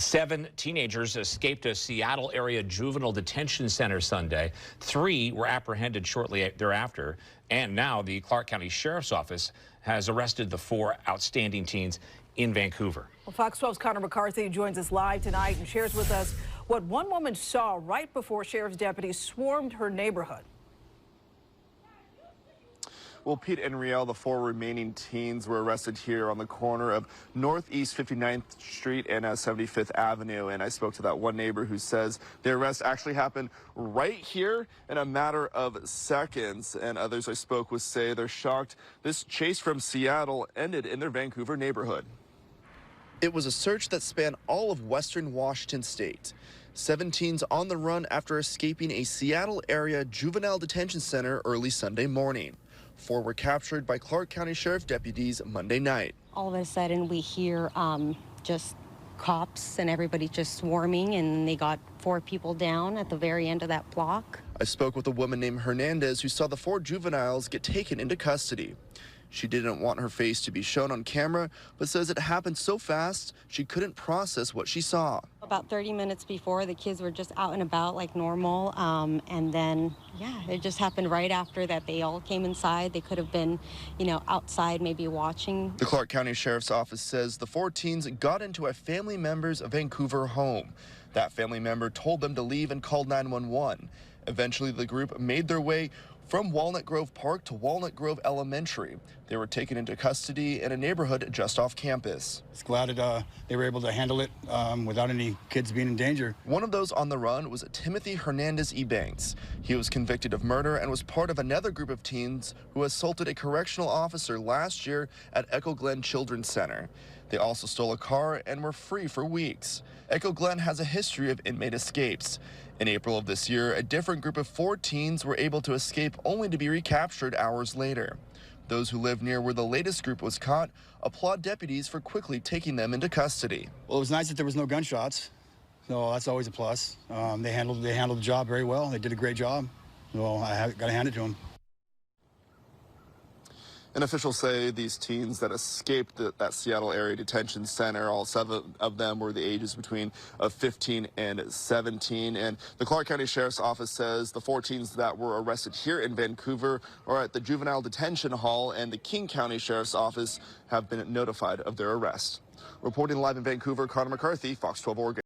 7 teenagers escaped a Seattle area juvenile detention center Sunday. 3 were apprehended shortly thereafter. And now the Clark County Sheriff's Office has arrested the 4 outstanding teens in Vancouver. Well, Fox 12's Connor McCarthy joins us live tonight and shares with us what one woman saw right before sheriff's deputies swarmed her neighborhood. Well, Pete and Riel, the 4 remaining teens, were arrested here on the corner of Northeast 59th Street and 75th Avenue. And I spoke to that one neighbor who says the arrest actually happened right here in a matter of seconds. And others I spoke with say they're shocked this chase from Seattle ended in their Vancouver neighborhood. It was a search that spanned all of western Washington state. 7 teens on the run after escaping a Seattle area juvenile detention center early Sunday morning. 4 were captured by Clark County Sheriff deputies Monday night. All of a sudden we hear just cops and everybody just swarming, and they got 4 people down at the very end of that block. I spoke with a woman named Hernandez who saw the 4 juveniles get taken into custody. She didn't want her face to be shown on camera, but says it happened so fast she couldn't process what she saw. About 30 minutes before, the kids were just out and about like normal, and then, yeah, it just happened right after that. They all came inside. They could have been, outside maybe watching. The Clark County Sheriff's Office says the 4 teens got into a family member's Vancouver home. That family member told them to leave and called 911. Eventually, the group made their way from Walnut Grove Park to Walnut Grove Elementary. They were taken into custody in a neighborhood just off campus. It's glad that they were able to handle it without any kids being in danger. One of those on the run was Timothy Hernandez Ebanks. He was convicted of murder and was part of another group of teens who assaulted a correctional officer last year at Echo Glen Children's Center. They also stole a car and were free for weeks. Echo Glen has a history of inmate escapes. In April of this year, a different group of 4 teens were able to escape only to be recaptured hours later. Those who live near where the latest group was caught applaud deputies for quickly taking them into custody. Well, it was nice that there was no gunshots, so that's always a plus. They handled the job very well. They did a great job. Well, I got to hand it to them. And officials say these teens that escaped that Seattle area detention center, all 7 of them were the ages between 15 and 17. And the Clark County Sheriff's Office says the 4 teens that were arrested here in Vancouver are at the juvenile detention hall, and the King County Sheriff's Office have been notified of their arrest. Reporting live in Vancouver, Connor McCarthy, Fox 12 Oregon.